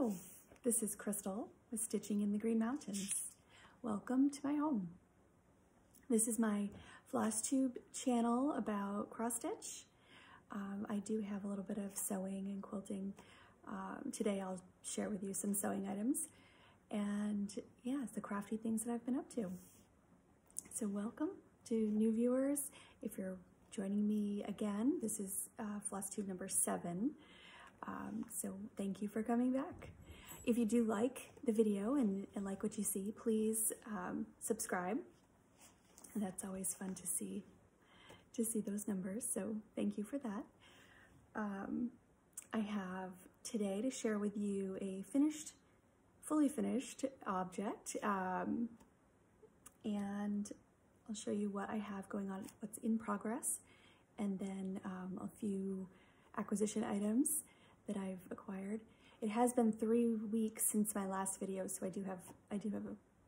Hello, this is Crystal with Stitching in the Green Mountains. Welcome to my home. This is my Flosstube channel about cross stitch. I do have a little bit of sewing and quilting. Today I'll share with you some sewing items and yeah, it's the crafty things that I've been up to. So welcome to new viewers. If you're joining me again, this is Flosstube number 7. So thank you for coming back. If you do like the video and like what you see, please subscribe. That's always fun to see those numbers, so thank you for that. I have today to share with you a fully finished object, and I'll show you what I have going on, what's in progress, and then a few acquisition items that I've acquired. It has been 3 weeks since my last video, so I do have a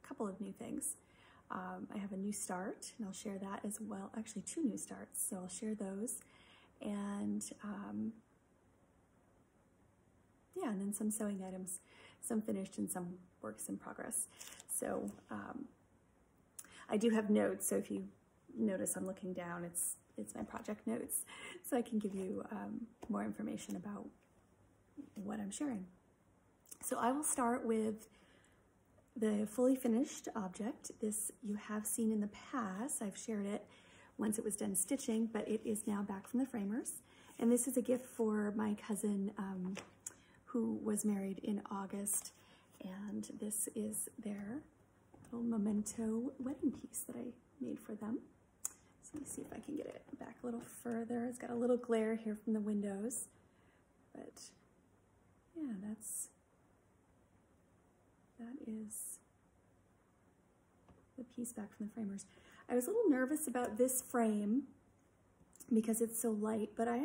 couple of new things. I have a new start, and I'll share that as well. Actually, 2 new starts, so I'll share those. And yeah, and then some sewing items, some finished and some works in progress. So I do have notes, so if you notice I'm looking down, it's my project notes, so I can give you more information about what I'm sharing. So I will start with the fully finished object. This you have seen in the past. I've shared it once it was done stitching, but it is now back from the framers. And this is a gift for my cousin who was married in August. And this is their little memento wedding piece that I made for them. So let me see if I can get it back a little further. It's got a little glare here from the windows, but yeah, that is the piece back from the framers. I was a little nervous about this frame because it's so light, but I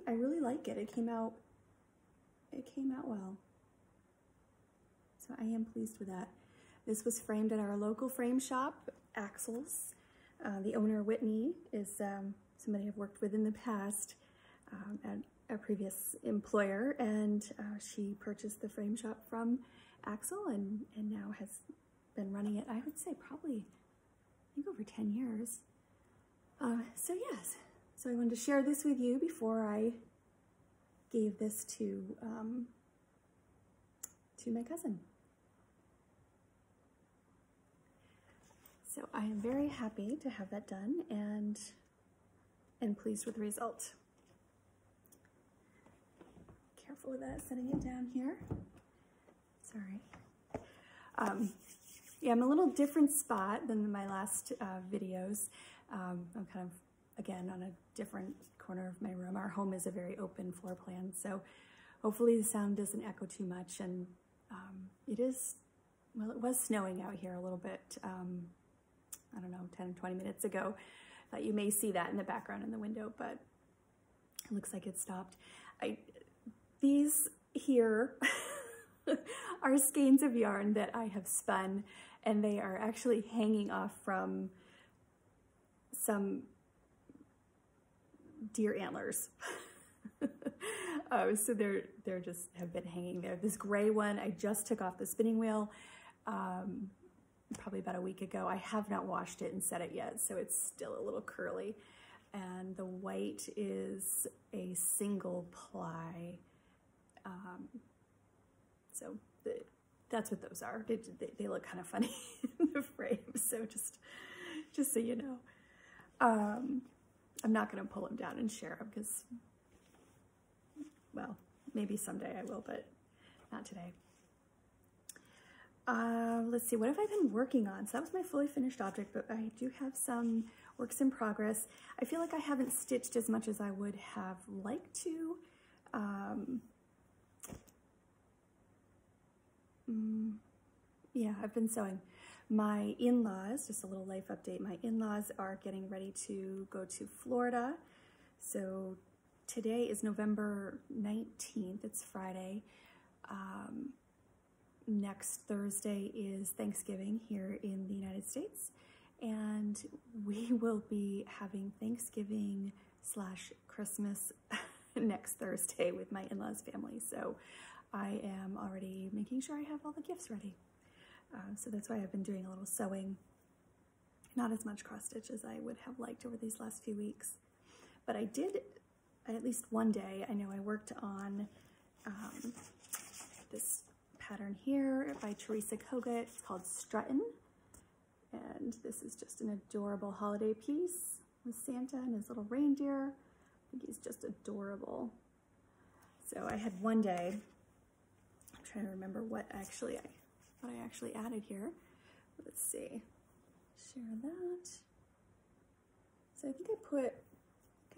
really like it. It came out well. So I am pleased with that. This was framed at our local frame shop, Axel's. The owner, Whitney, is somebody I've worked with in the past at a previous employer, and she purchased the frame shop from Axel and now has been running it, I would say probably, I think over 10 years. So yes, so I wanted to share this with you before I gave this to my cousin. So I am very happy to have that done and pleased with the result. Careful with that, setting it down here. Sorry. Yeah, I'm a little different spot than my last videos. I'm kind of, again, on a different corner of my room. Our home is a very open floor plan, so hopefully the sound doesn't echo too much. And it was snowing out here a little bit, I don't know, 10, 20 minutes ago. You may see that in the background in the window, but it looks like it stopped. These here are skeins of yarn that I have spun, and they are actually hanging off from some deer antlers. So they're just have been hanging there. This gray one I just took off the spinning wheel probably about a week ago. I have not washed it and set it yet, so it's still a little curly. And the white is a single ply. So that's what those are. They look kind of funny in the frame, so just so you know. I'm not going to pull them down and share them because, well, maybe someday I will, but not today. Let's see, what have I been working on? So that was my fully finished object, but I do have some works in progress. I feel like I haven't stitched as much as I would have liked to. Yeah, I've been sewing. My in-laws, just a little life update, my in-laws are getting ready to go to Florida. So today is November 19th, it's Friday. Next Thursday is Thanksgiving here in the United States, and we will be having Thanksgiving / Christmas next Thursday with my in-laws family. So I am already making sure I have all the gifts ready. So that's why I've been doing a little sewing. Not as much cross stitch as I would have liked over these last few weeks. But I did, at least one day, I know I worked on this pattern here by Teresa Kogut. It's called Struttin'. And this is just an adorable holiday piece with Santa and his little reindeer. I think he's just adorable. So I had one day, I'm trying to remember what I actually added here. Let's see, share that. So I think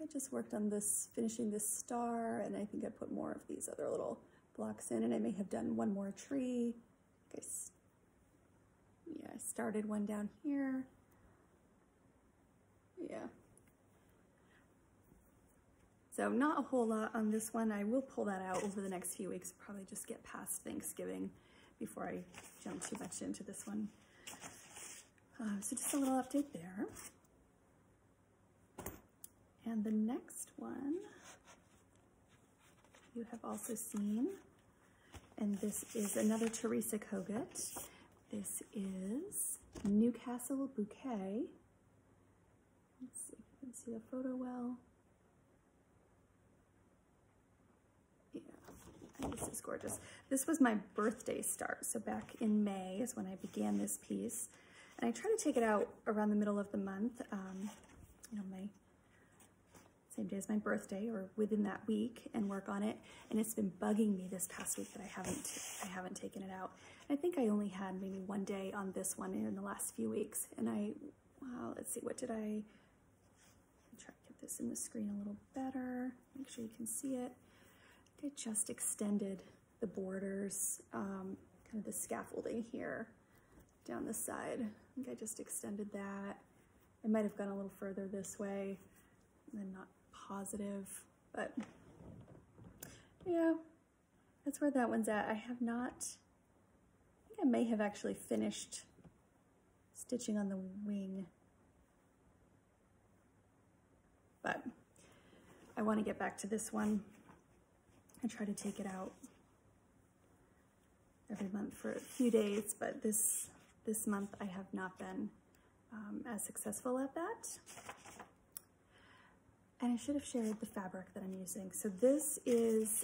I just worked on this, finishing this star, and I think I put more of these other little blocks in, and I may have done one more tree. I started one down here. Yeah. So not a whole lot on this one. I will pull that out over the next few weeks, probably just get past Thanksgiving before I jump too much into this one. So just a little update there. And the next one you have also seen, and this is another Teresa Kogut. This is Newcastle Bouquet. Let's see if you can see the photo well. Yeah, this is gorgeous. This was my birthday start, so back in May is when I began this piece. And I try to take it out around the middle of the month, you know, my same day as my birthday or within that week, and work on it. And it's been bugging me this past week that I haven't taken it out. I think I only had maybe one day on this one in the last few weeks. And well, let's see, what did I try to get this in the screen a little better, make sure you can see it. I just extended the borders, kind of the scaffolding here down the side. I think I just extended that. I might have gone a little further this way, I'm not positive, but yeah, that's where that one's at. I have not, I think I may have actually finished stitching on the wing, but I want to get back to this one. I try to take it out every month for a few days, but this month I have not been as successful at that. And I should have shared the fabric that I'm using. So this is,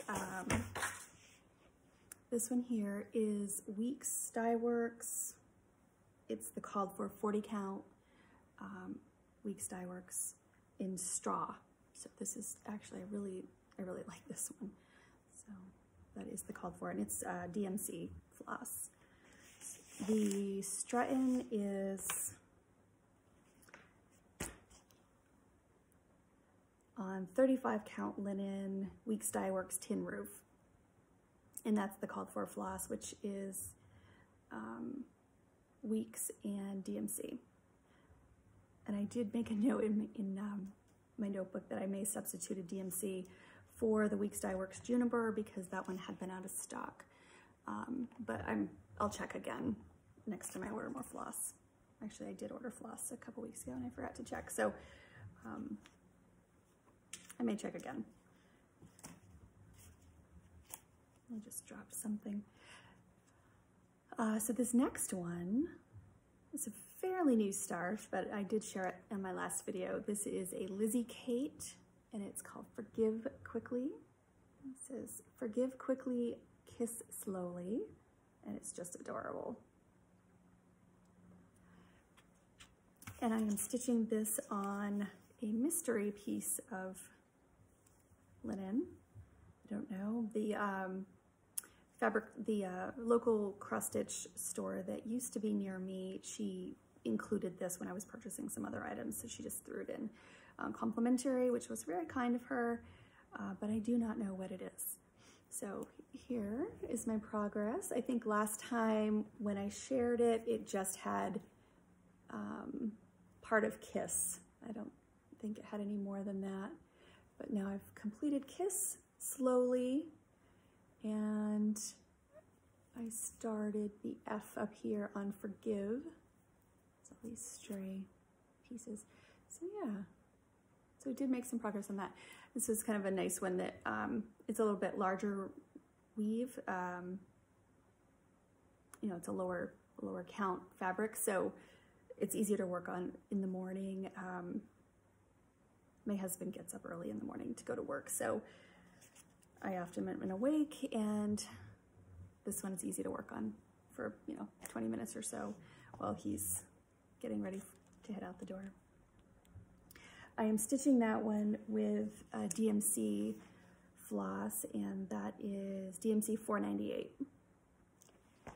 this one here is Weeks Dye Works. It's the called for 40 count Weeks Dye Works in straw. So this is actually, I really like this one. So that is the called for, and it's DMC floss. The Struttin' is on 35 count linen, Weeks Dye Works tin roof. And that's the called for floss, which is Weeks and DMC. And I did make a note in my notebook that I may substitute a DMC for the Weeks Dye Works Juniper because that one had been out of stock. But I'll check again next time I order more floss. Actually, I did order floss a couple weeks ago and I forgot to check. So I may check again. I just dropped something. So this next one is a fairly new start, but I did share it in my last video. This is a Lizzie Kate, and it's called Forgive Quickly. It says, forgive quickly, kiss slowly, and it's just adorable. And I am stitching this on a mystery piece of linen. I don't know, the local cross stitch store that used to be near me, she included this when I was purchasing some other items, so she just threw it in complimentary, which was very kind of her, but I do not know what it is. So here is my progress. I think last time when I shared it, it just had part of Kiss. I don't think it had any more than that. But now I've completed Kiss slowly, and I started the F up here on Forgive. It's all these stray pieces. So yeah, so I did make some progress on that. This is kind of a nice one that it's a little bit larger weave. You know, it's a lower count fabric, so it's easier to work on in the morning. My husband gets up early in the morning to go to work, so I often am awake, and this one is easy to work on for, you know, 20 minutes or so while he's getting ready to head out the door. I am stitching that one with DMC floss, and that is DMC 498.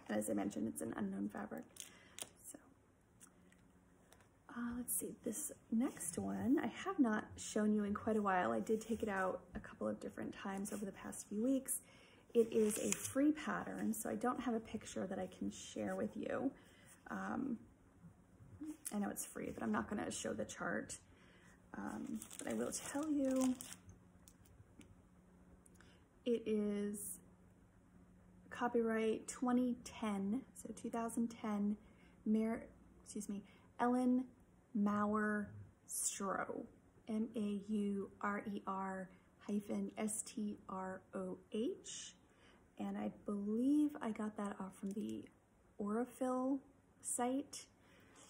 And as I mentioned, it's an unknown fabric. So let's see, this next one I have not shown you in quite a while. I did take it out a couple of different times over the past few weeks. It is a free pattern, so I don't have a picture that I can share with you. I know it's free, but I'm not going to show the chart. But I will tell you, it is copyright 2010, so 2010, Ellen Maurer Stroh, MAURER-STROH, and I believe I got that off from the Aurifil site,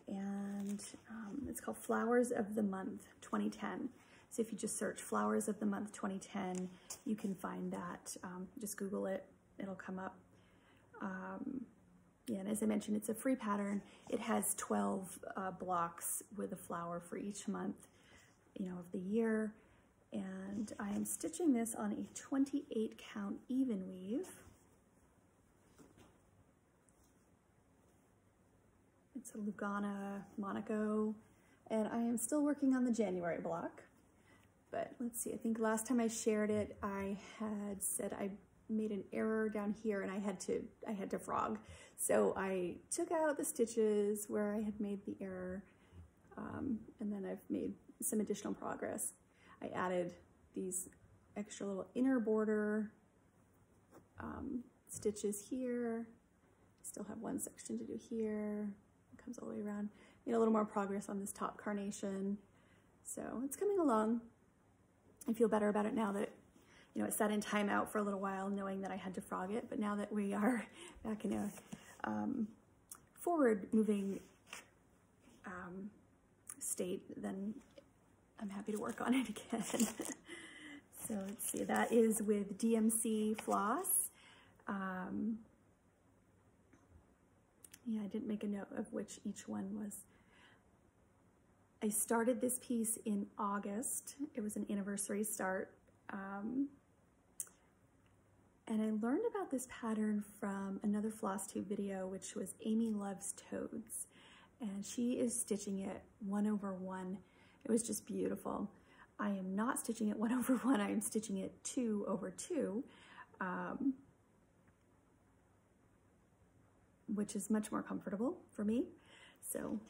and it's called Flowers of the Month 2010. So if you just search Flowers of the Month 2010, you can find that. Just Google it, it'll come up. Yeah, and as I mentioned, it's a free pattern. It has 12 blocks with a flower for each month, you know, of the year. And I am stitching this on a 28 count even weave. It's a Lugana Monaco, and I am still working on the January block. But let's see, I think last time I shared it, I had said I made an error down here and I had to frog. So I took out the stitches where I had made the error, and then I've made some additional progress. I added these extra little inner border stitches here. Still have one section to do here. It comes all the way around. Made a little more progress on this top carnation. So it's coming along. I feel better about it now that, you know, it sat in timeout for a little while, knowing that I had to frog it. But now that we are back in a forward-moving state, then I'm happy to work on it again. So let's see, that is with DMC floss. Yeah, I didn't make a note of which each one was. I started this piece in August. It was an anniversary start. And I learned about this pattern from another Flosstube video, which was Amy Loves Toads. And she is stitching it 1/1. It was just beautiful. I am not stitching it 1/1, I am stitching it 2/2, which is much more comfortable for me. So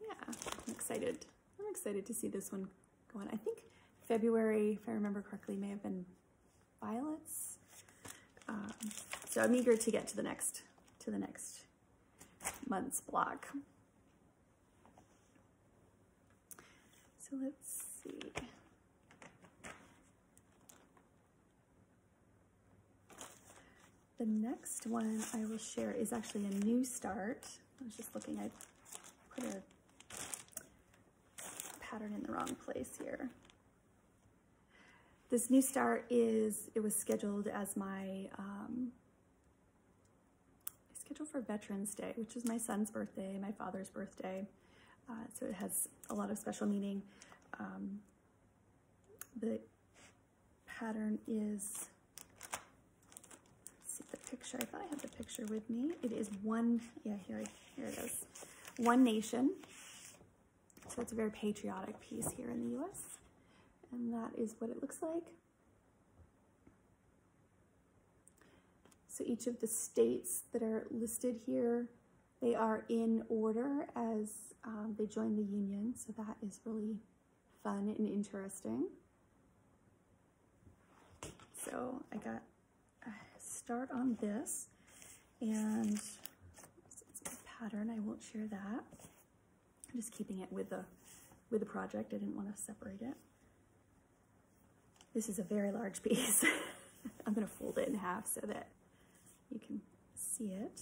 yeah, I'm excited. I'm excited to see this one go on. I think February, if I remember correctly, may have been violets. So I'm eager to get to the next month's block. So let's see. The next one I will share is actually a new start. I was just looking, I put a pattern in the wrong place here. This new start it was scheduled as my, scheduled for Veterans Day, which is my son's birthday, my father's birthday. So it has a lot of special meaning. The pattern is, let's see the picture. I thought I had the picture with me. It is here it is. One Nation. So it's a very patriotic piece here in the US. And that is what it looks like. So each of the states that are listed here, they are in order as they joined the Union. So that is really fun and interesting. So I got a start on this, and it's a pattern. I won't share that. I'm just keeping it with the project. I didn't want to separate it. This is a very large piece. I'm going to fold it in half so that you can see it.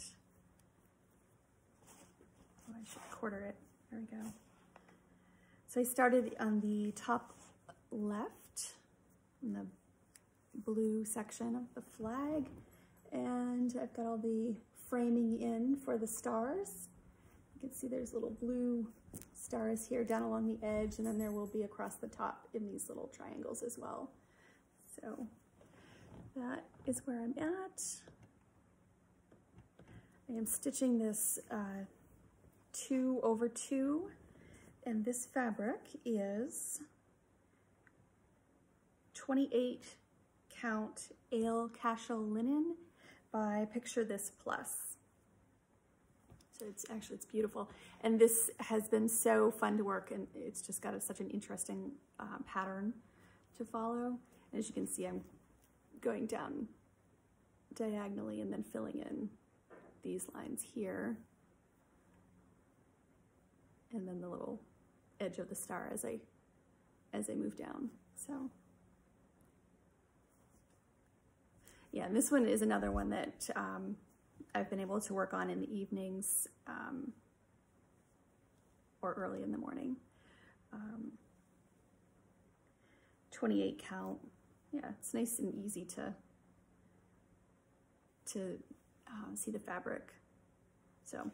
Oh, I should quarter it. There we go. So I started on the top left in the blue section of the flag, and I've got all the framing in for the stars. You can see there's little blue stars here down along the edge, and then there will be across the top in these little triangles as well. So that is where I'm at. I am stitching this 2 over 2, and this fabric is 28 count Ale Cashel linen by Picture This Plus. So it's beautiful. And this has been so fun to work, and it's just got such an interesting pattern to follow. And as you can see, I'm going down diagonally and then filling in these lines here. And then the little edge of the star as I move down. So yeah, and this one is another one that I've been able to work on in the evenings or early in the morning. 28 count. Yeah, it's nice and easy to see the fabric. So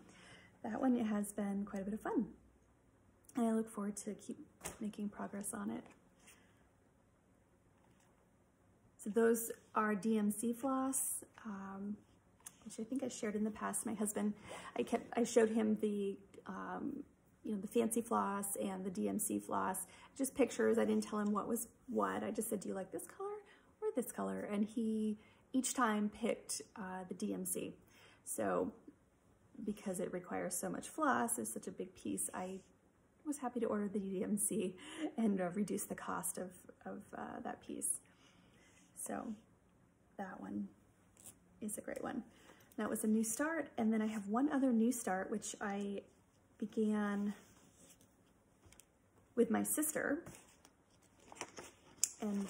that one has been quite a bit of fun, and I look forward to keep making progress on it. So those are DMC floss, which I think I shared in the past. My husband, I showed him the the fancy floss and the DMC floss, just pictures. I didn't tell him what was what. I just said, do you like this color or this color? And he each time picked the DMC. So because it requires so much floss, it's such a big piece, I was happy to order the DMC and reduce the cost of that piece. So that one is a great one. That was a new start, and then I have one other new start, which I began with my sister, and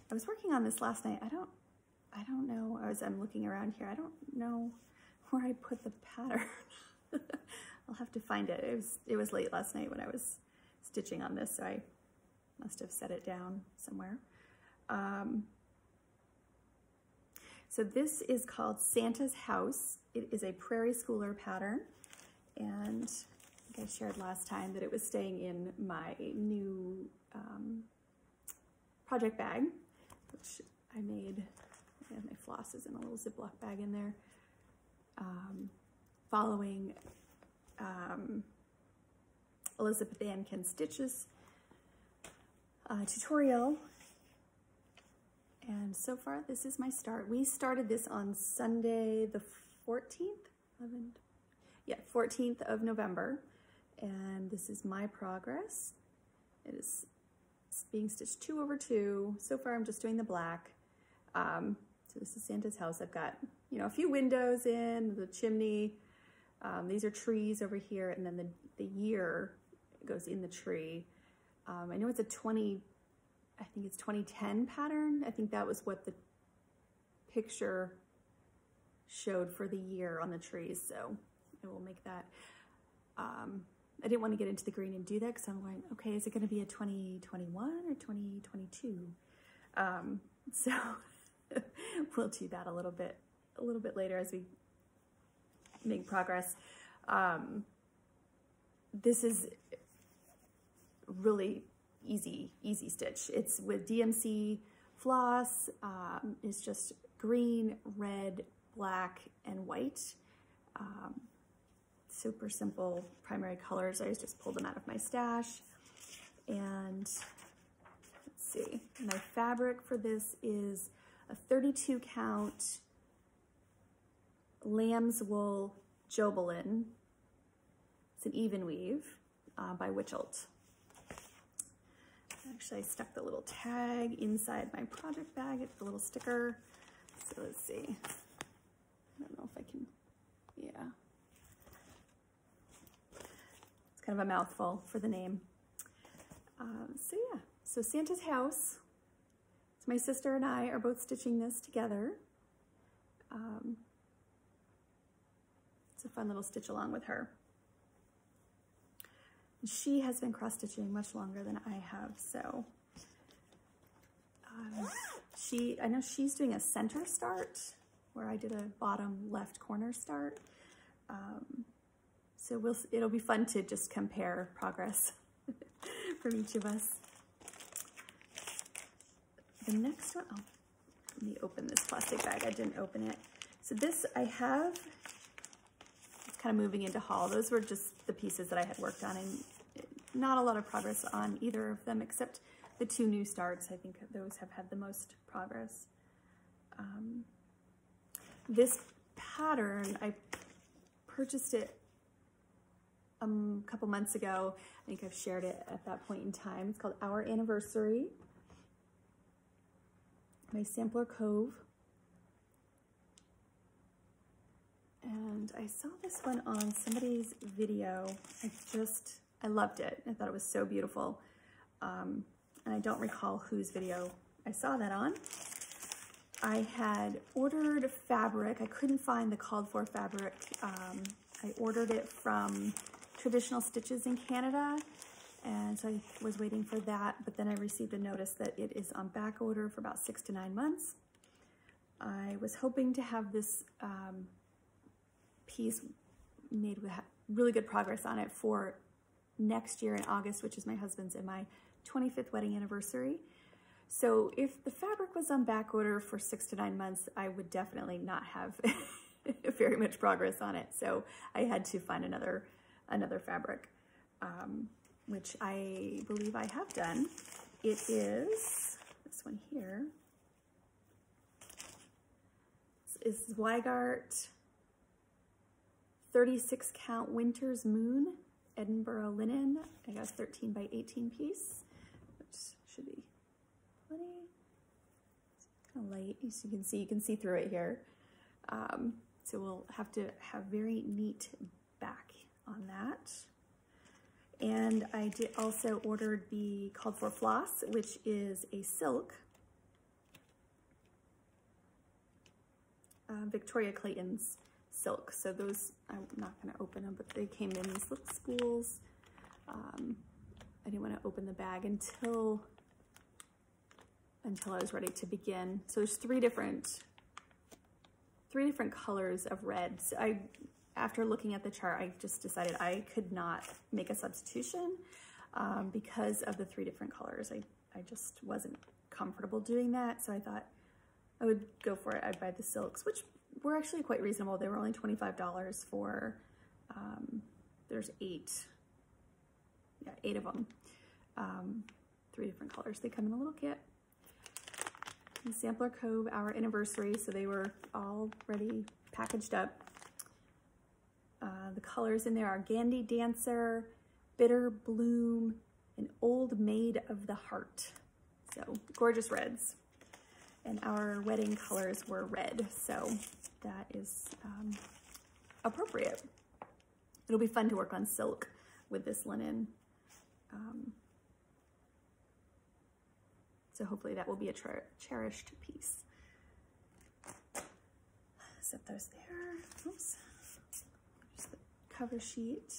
I was working on this last night. I don't know, I'm looking around here, I don't know where I put the pattern. I'll have to find it. It was late last night when I was stitching on this, so I must have set it down somewhere. So this is called Santa's House. It is a Prairie Schooler pattern, and I think I shared last time that it was staying in my new project bag, which I made. I have my flosses in a little Ziploc bag in there, following Elizabeth Ann Can Stitches tutorial. And so far, this is my start. We started this on Sunday, the 14th? 14th of November. And this is my progress. It's being stitched 2 over 2. So far, I'm just doing the black. So this is Santa's house. I've got, a few windows in, the chimney. These are trees over here, and then the year goes in the tree. I know it's a 2010 pattern. I think that was what the picture showed for the year on the trees, so I will make that. I didn't want to get into the green and do that because I'm going, okay, is it going to be a 2021 or 2022? So we'll do that a little bit later as we make progress. This is really easy stitch. It's with DMC floss. It's just green, red, black, and white. Super simple primary colors. I just pulled them out of my stash. And let's see, my fabric for this is a 32 count lamb's wool Jobelin. It's an even weave by Witchelt. Actually, I stuck the little tag inside my project bag. It's a little sticker. So let's see. I don't know if I can, yeah. It's kind of a mouthful for the name. So yeah, So Santa's house. So my sister and I are both stitching this together. It's a fun little stitch along with her. She has been cross-stitching much longer than I have, so I know she's doing a center start where I did a bottom left corner start. So it'll be fun to just compare progress from each of us. The next one, oh, let me open this plastic bag. I didn't open it. So this I have, it's kind of moving into haul. Those were just the pieces that I had worked on, and not a lot of progress on either of them except the two new starts. I think those have had the most progress. This pattern, I purchased it a couple months ago. I think I've shared it at that point in time. It's called Our Anniversary by Sampler Cove. And I saw this one on somebody's video. I loved it. I thought it was so beautiful. And I don't recall whose video I saw that on. I had ordered fabric. I couldn't find the called for fabric. I ordered it from Traditional Stitches in Canada, and so I was waiting for that, but then I received a notice that it is on back order for about 6 to 9 months. I was hoping to have this piece made with really good progress on it for next year in August, which is my husband's and my 25th wedding anniversary. So if the fabric was on back order for 6 to 9 months, I would definitely not have very much progress on it. So I had to find another fabric, which I believe I have done. It is this one here. It's Zweigart 36 count Winter's Moon Edinburgh linen. I got a 13 by 18 piece, which should be plenty. It's kind of light, as you can see through it here. So we'll have to have very neat back on that. And I did also ordered the called for floss, which is a silk. Victoria Clayton's silk. So those, I'm not going to open them, but they came in these little spools. I didn't want to open the bag until I was ready to begin. So there's three different colors of red. So after looking at the chart, I just decided I could not make a substitution because of the 3 different colors. I just wasn't comfortable doing that. So I thought I would go for it. I'd buy the silks, which were actually quite reasonable. They were only $25 for, there's 8 of them. 3 different colors. They come in a little kit. And Sampler Cove, Our Anniversary, so they were already packaged up. The colors in there are Gandy Dancer, Bitter Bloom, and Old Maid of the Heart. So gorgeous reds. And our wedding colors were red, so that is appropriate. It'll be fun to work on silk with this linen. So hopefully that will be a cherished piece. Set those there. Oops. Just the cover sheet.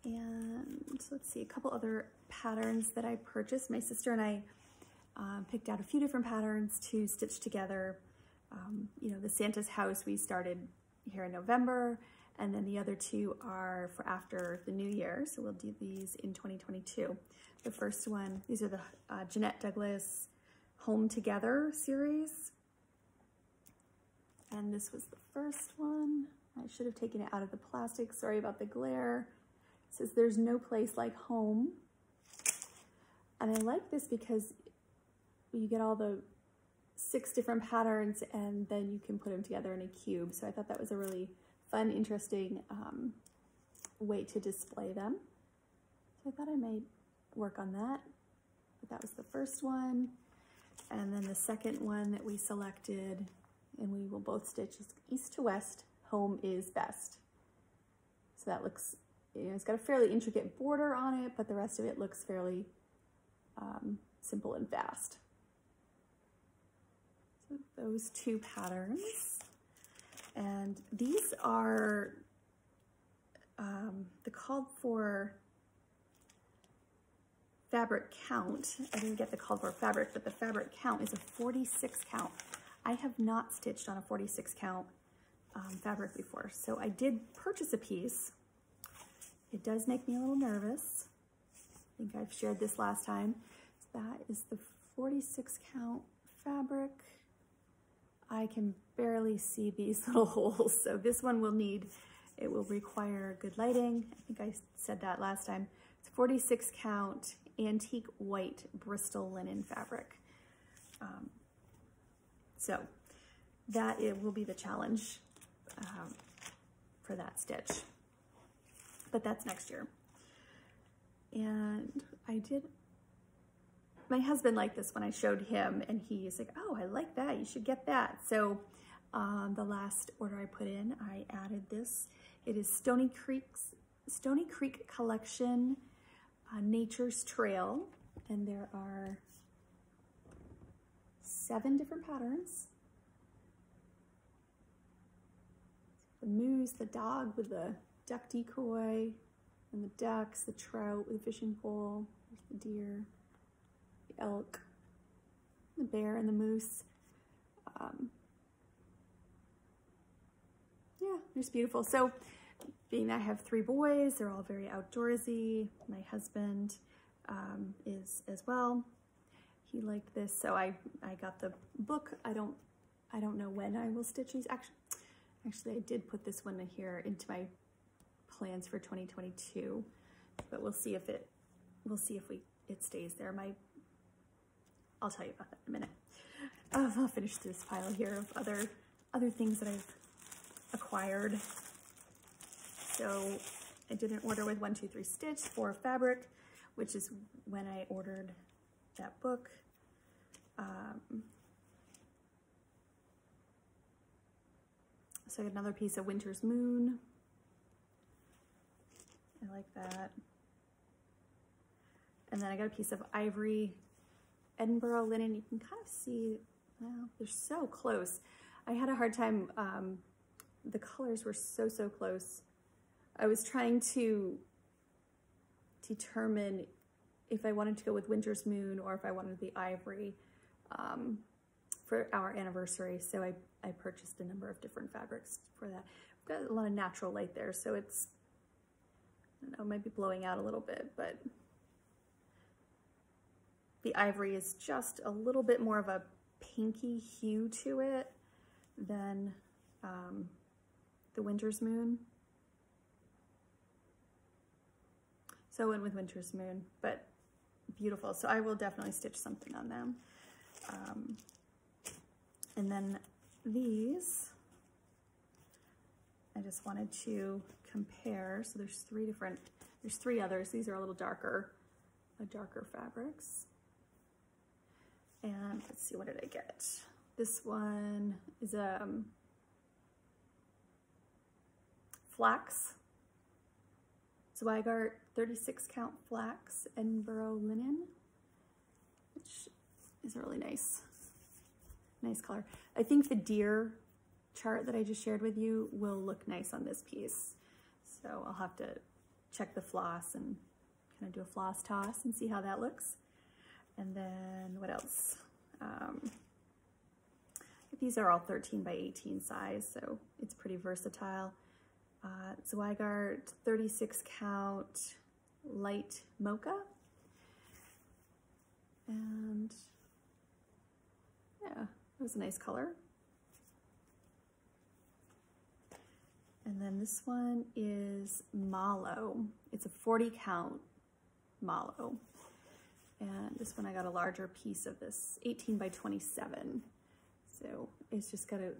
And let's see, a couple other patterns that I purchased. My sister and I picked out a few different patterns to stitch together. You know, the Santa's house we started here in November, and then the other 2 are for after the new year. So we'll do these in 2022. The first one, these are the Jeannette Douglas Home Together series. And this was the first one. I should have taken it out of the plastic. Sorry about the glare. It says, "There's no place like home." And I like this because you get all the 6 different patterns and then you can put them together in a cube. So I thought that was a really fun, interesting way to display them. So I thought I might work on that. But that was the first one. And then the second one that we selected, and we will both stitch, is East to West, Home is Best. So that looks, you know, it's got a fairly intricate border on it, but the rest of it looks fairly simple and fast. So those two patterns. And these are the called for fabric count. I didn't get the called for fabric, but the fabric count is a 46 count. I have not stitched on a 46 count fabric before. So I did purchase a piece. It does make me a little nervous. I think I've shared this last time. So that is the 46 count fabric. I can barely see these little holes. So this one it will require good lighting. I think I said that last time. It's 46 count antique white Bristol linen fabric. So that will be the challenge for that stitch, but that's next year. And my husband liked this when I showed him, and he's like, oh, I like that, you should get that. So the last order I put in, I added this. It is Stony Creek Collection Nature's Trail, and there are 7 different patterns. The moose, the dog with the duck decoy, and the ducks, the trout with the fishing pole, there's the deer, the elk, the bear, and the moose. Yeah, it's beautiful. So being that I have 3 boys, they're all very outdoorsy. My husband is as well. He liked this, so I got the book. I don't know when I will stitch these. Actually, I did put this one in here into my plans for 2022, but we'll see if it stays there. I'll tell you about that in a minute. I'll finish this pile here of other things that I've acquired. So I did an order with 1, 2, 3 Stitch for fabric, which is when I ordered that book. So I got another piece of Winter's Moon. I like that. And then I got a piece of Ivory Edinburgh linen. You can kind of see, well, they're so close. I had a hard time, the colors were so close. I was trying to determine if I wanted to go with Winter's Moon or if I wanted the Ivory for our anniversary. So I purchased a number of different fabrics for that. I've got a lot of natural light there, so it's, I don't know, it might be blowing out a little bit, but the Ivory is just a little bit more of a pinky hue to it than the Winter's Moon. So I went with Winter's Moon, but beautiful. So I will definitely stitch something on them. And then these, I just wanted to compare. So there's 3 others. These are a little darker fabrics. And let's see, what did I get? This one is flax, Zweigart 36 count flax Edinburgh linen, which is a really nice color. I think the deer chart that I just shared with you will look nice on this piece. So I'll have to check the floss and kind of do a floss toss and see how that looks. And then what else? These are all 13 by 18 size, so it's pretty versatile. Zweigart 36 count light mocha. And yeah, it was a nice color. And then this one is mallow. It's a 40 count mallow. And this one I got a larger piece of this, 18 by 27. So it's just got a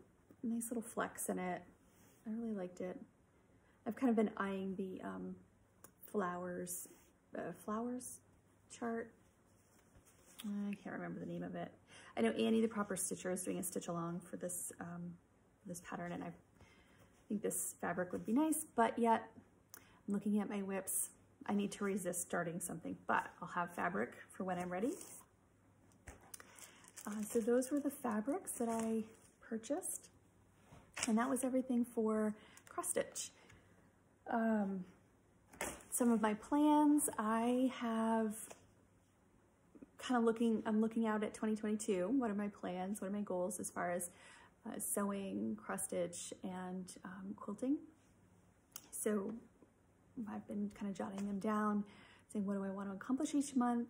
nice little flex in it. I really liked it. I've kind of been eyeing the flowers chart. I can't remember the name of it. I know Annie, the Proper Stitcher, is doing a stitch along for this this pattern, and I think this fabric would be nice, but yet I'm looking at my whips. I need to resist starting something, but I'll have fabric for when I'm ready. So those were the fabrics that I purchased, and that was everything for cross stitch. Some of my plans, I have kind of I'm looking out at 2022. What are my plans? What are my goals as far as sewing, cross stitch, and quilting? So I've been kind of jotting them down, saying what do I want to accomplish each month,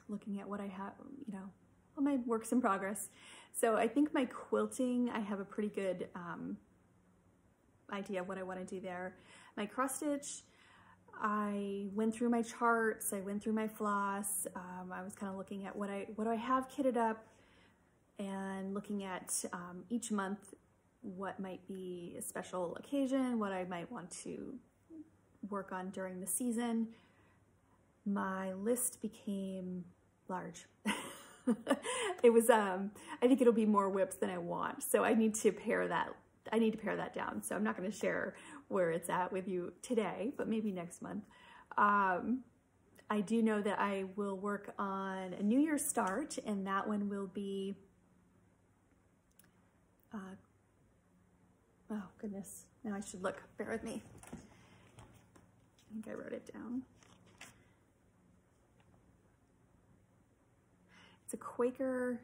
looking at what I have, you know, all my works in progress. So I think my quilting, I have a pretty good idea of what I want to do there. My cross stitch, I went through my charts, I went through my floss. I was kind of looking at what do I have kitted up, and looking at each month what might be a special occasion, what I might want to work on during the season. My list became large. It was, I think it'll be more whips than I want. So I need to pare that down. So I'm not going to share where it's at with you today, but maybe next month. I do know that I will work on a New Year's start, and that one will be, oh goodness, now I should look, bear with me. I think I wrote it down. It's a Quaker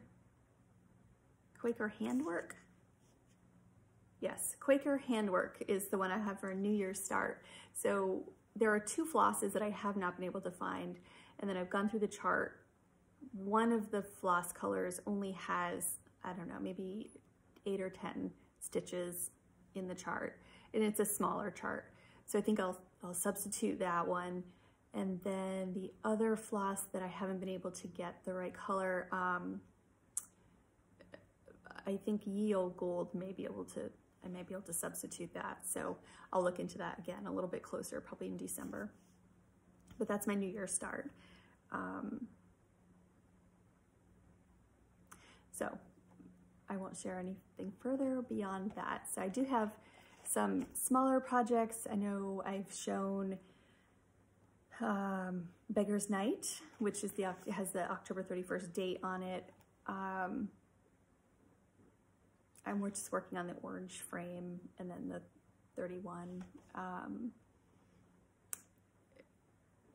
handwork. Yes, Quaker handwork is the one I have for a New Year's start. So there are 2 flosses that I have not been able to find, and then I've gone through the chart. One of the floss colors only has, I don't know, maybe 8 or 10 stitches in the chart, and it's a smaller chart. So I think I'll substitute that one. And then the other floss that I haven't been able to get the right color, I think Ye Olde Gold I may be able to substitute that. So I'll look into that again a little bit closer, probably in December. But that's my New Year's start. So I won't share anything further beyond that. So I do have some smaller projects. I know I've shown Beggar's Night, which is has the October 31st date on it. And we're just working on the orange frame, and then the 31.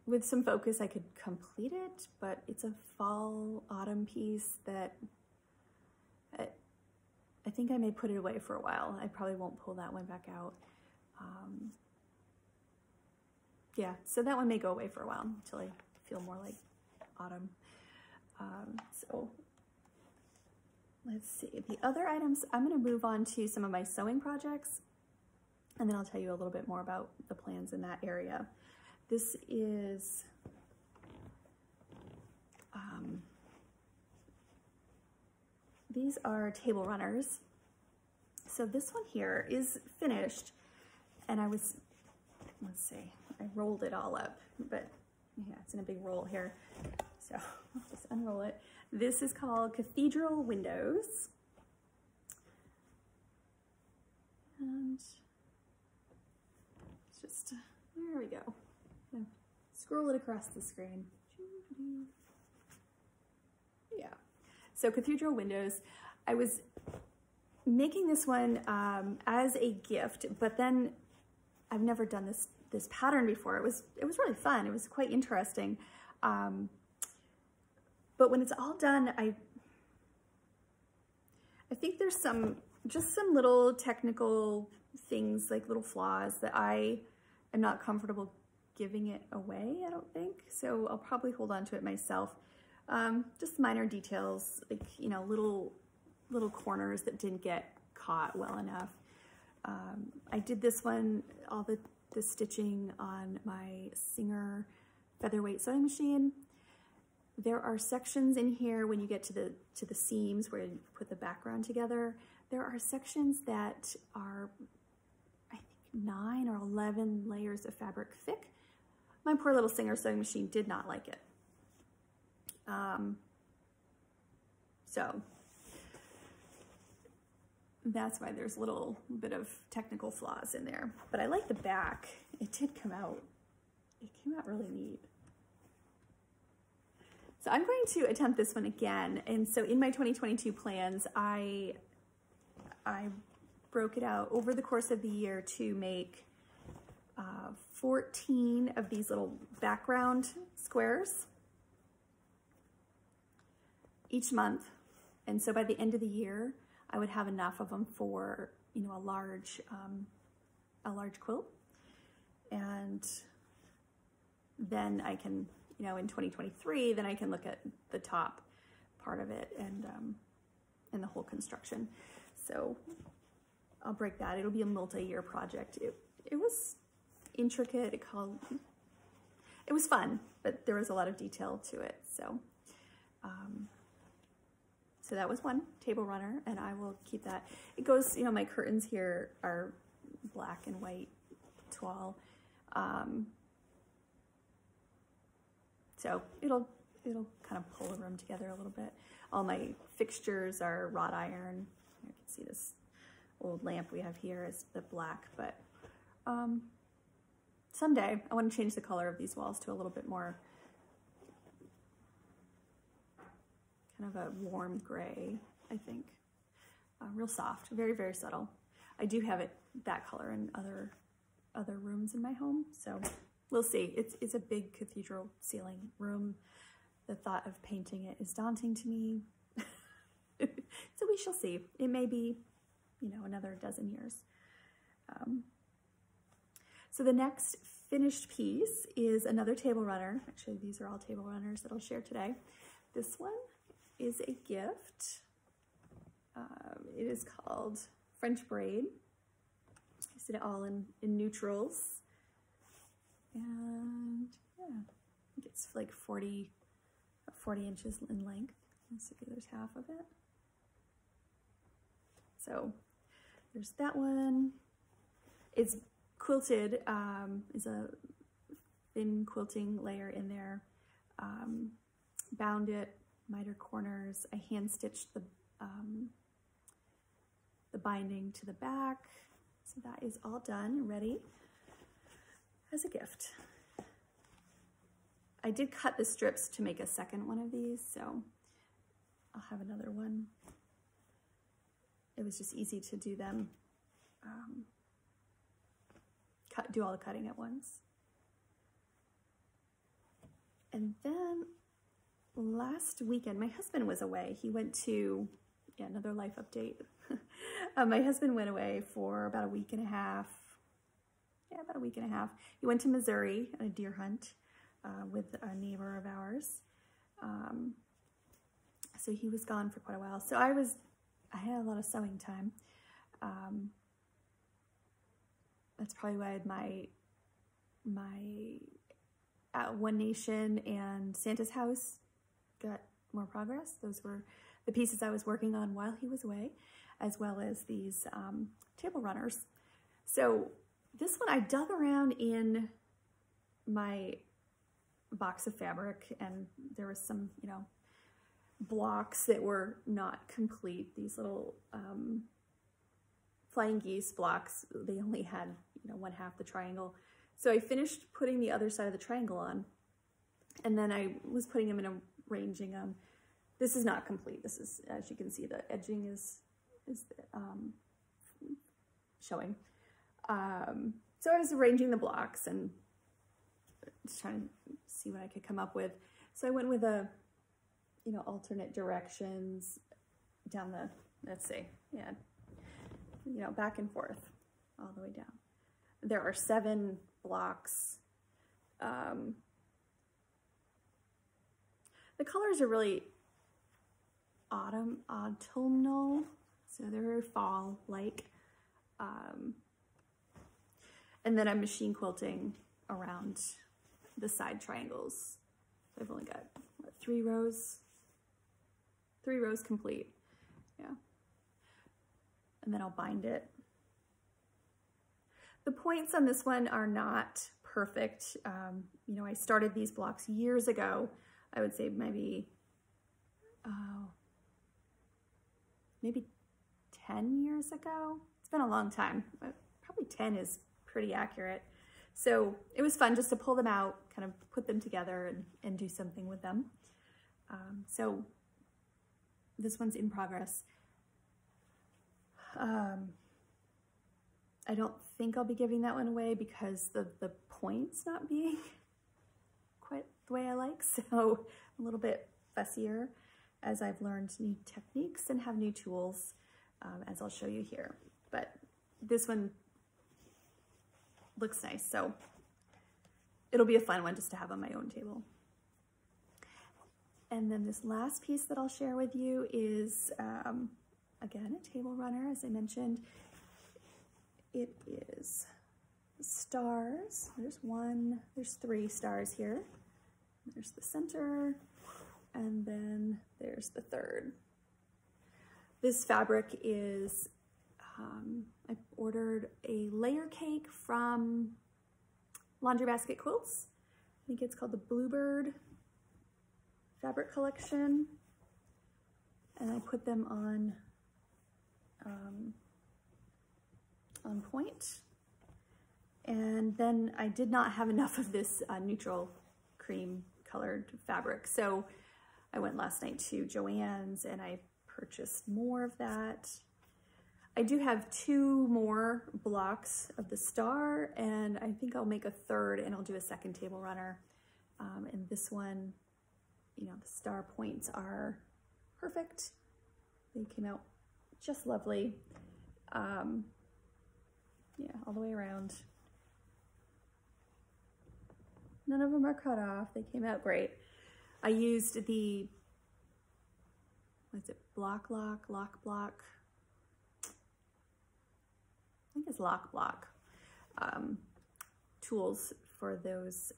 With some focus, I could complete it, but it's a fall autumn piece that I think I may put it away for a while. I probably won't pull that one back out. Yeah, so that one may go away for a while until I feel more like autumn. So let's see, the other items, I'm gonna move on to some of my sewing projects, and then I'll tell you a little bit more about the plans in that area. This is, these are table runners. So this one here is finished, and I was, let's see, I rolled it all up, but yeah, it's in a big roll here. So I'll just unroll it. This is called Cathedral Windows. And it's just, there we go. Scroll it across the screen. Yeah. So Cathedral Windows, I was making this one as a gift, but then I've never done this pattern before. It was really fun. It was quite interesting. But when it's all done, I think there's just some little technical things, like little flaws, that I am not comfortable giving it away, I don't think. So I'll probably hold on to it myself. Just minor details, like, you know, little corners that didn't get caught well enough. I did this one, all the stitching on my Singer featherweight sewing machine. There are sections in here when you get to the seams where you put the background together. There are sections that are, I think, 9 or 11 layers of fabric thick. My poor little Singer sewing machine did not like it. So that's why there's a little bit of technical flaws in there. But I like the back. It did come out. It came out really neat. So I'm going to attempt this one again. And so in my 2022 plans, I broke it out over the course of the year to make 14 of these little background squares each month. And so by the end of the year, I would have enough of them for, you know, a large quilt. And then I can, you know, in 2023, then I can look at the top part of it and the whole construction. So I'll break that. It'll be a multi-year project. It was intricate. It was fun, but there was a lot of detail to it. So, so that was one table runner, and I will keep that. It goes, you know, my curtains here are black and white toile. So it'll kind of pull the room together a little bit. All my fixtures are wrought iron. You can see this old lamp we have here is the black, but someday I want to change the color of these walls to a little bit more kind of a warm gray, I think. Real soft, very, very subtle. I do have it that color in other rooms in my home, so we'll see. It's a big cathedral ceiling room. The thought of painting it is daunting to me. So we shall see. It may be, you know, another dozen years. So the next finished piece is another table runner. Actually, these are all table runners that I'll share today. This one is a gift. It is called French Braid. I did it all in neutrals. And yeah, I think it's like 40 inches in length. Let's see, there's half of it. So there's that one. It's quilted, is a thin quilting layer in there. Bound it, miter corners. I hand stitched the binding to the back. So that is all done, ready as a gift. I did cut the strips to make a second one of these, so I'll have another one. It was just easy to do them, do all the cutting at once. And then last weekend, my husband was away. He went to, yeah, another life update. My husband went away for about a week and a half. Yeah, about a week and a half. He went to Missouri on a deer hunt with a neighbor of ours. So he was gone for quite a while. So I had a lot of sewing time. That's probably why my One Nation and Santa's House got more progress. Those were the pieces I was working on while he was away, as well as these table runners. So this one, I dug around in my box of fabric, and there was some, you know, blocks that were not complete. These little flying geese blocks, they only had, you know, one half the triangle. So I finished putting the other side of the triangle on, and then I was putting them and arranging them. This is not complete. This is, as you can see, the edging is showing. So I was arranging the blocks and just trying to see what I could come up with. So I went with you know, alternate directions down the, let's see, yeah, you know, back and forth all the way down. There are 7 blocks. The colors are really autumnal, so they're very fall-like. And then I'm machine quilting around the side triangles. So I've only got, what, 3 rows? 3 rows complete, yeah. And then I'll bind it. The points on this one are not perfect. You know, I started these blocks years ago. I would say maybe 10 years ago. It's been a long time, but probably 10 is pretty accurate. So it was fun just to pull them out, kind of put them together and do something with them. So this one's in progress. I don't think I'll be giving that one away because the point's not being quite the way I like. So a little bit fussier as I've learned new techniques and have new tools, as I'll show you here. But this one looks nice, so it'll be a fun one just to have on my own table. And then this last piece that I'll share with you is, again, a table runner, as I mentioned. It is stars. There's 3 stars here. There's the center, and then there's the third. This fabric is, I ordered a layer cake from Laundry Basket Quilts. I think it's called the Bluebird fabric collection. And I put them on point. And then I did not have enough of this neutral cream colored fabric. So I went last night to Joann's and I purchased more of that. I do have 2 more blocks of the star, and I think I'll make a third and I'll do a second table runner. And this one, you know, the star points are perfect. They came out just lovely. Yeah, all the way around. None of them are cut off. They came out great. I used the, what's it, lock block? I think it's lock block tools for those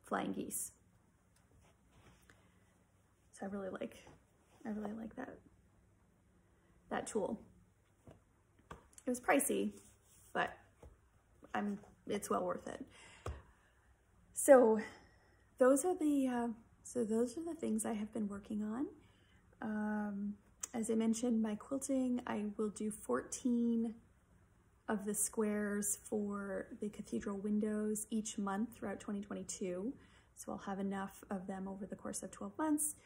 flying geese. So I really like that tool. It was pricey, but it's well worth it. So those are the things I have been working on. As I mentioned, my quilting, I will do 14 of the squares for the Cathedral Windows each month throughout 2022. So I'll have enough of them over the course of 12 months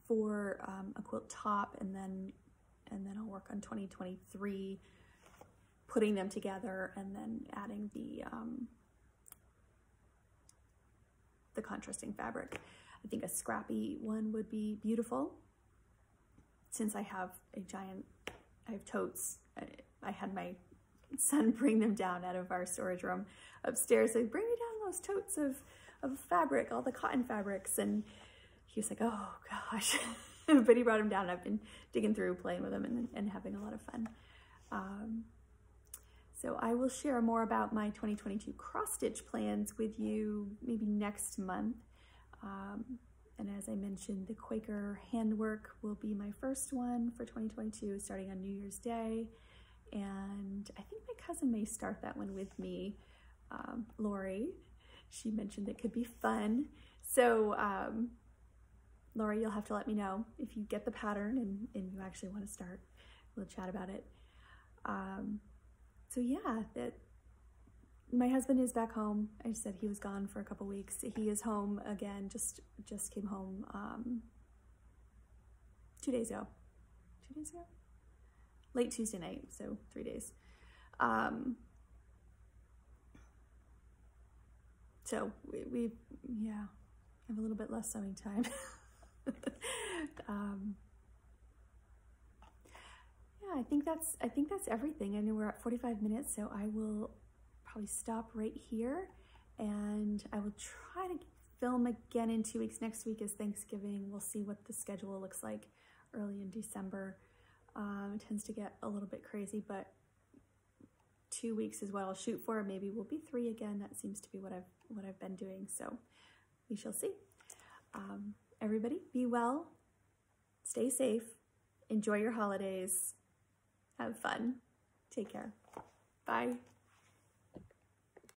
for a quilt top, and then I'll work on 2023, putting them together and then adding the contrasting fabric. I think a scrappy one would be beautiful. Since I have I have totes. I had my son bring them down out of our storage room upstairs. So bring me down those totes of fabric, all the cotton fabrics. And he was like, oh gosh. But he brought them down and I've been digging through, playing with them and having a lot of fun. So I will share more about my 2022 cross-stitch plans with you maybe next month. And as I mentioned, the Quaker handwork will be my first one for 2022, starting on New Year's Day. And I think my cousin may start that one with me, Lori. She mentioned it could be fun. So Lori, you'll have to let me know if you get the pattern and you actually want to start. We'll chat about it. So yeah, my husband is back home. I said he was gone for a couple weeks. He is home again, just came home 2 days ago. 2 days ago? Late Tuesday night, so 3 days. So we have a little bit less sewing time. Yeah, I think that's everything. I know we're at 45 minutes, so I will probably stop right here, and I will try to film again in 2 weeks. Next week is Thanksgiving. We'll see what the schedule looks like early in December. It tends to get a little bit crazy, but 2 weeks is what I'll shoot for. Maybe we'll be 3 again. That seems to be what I've been doing, so we shall see. Everybody, be well, stay safe, enjoy your holidays, have fun, take care, bye.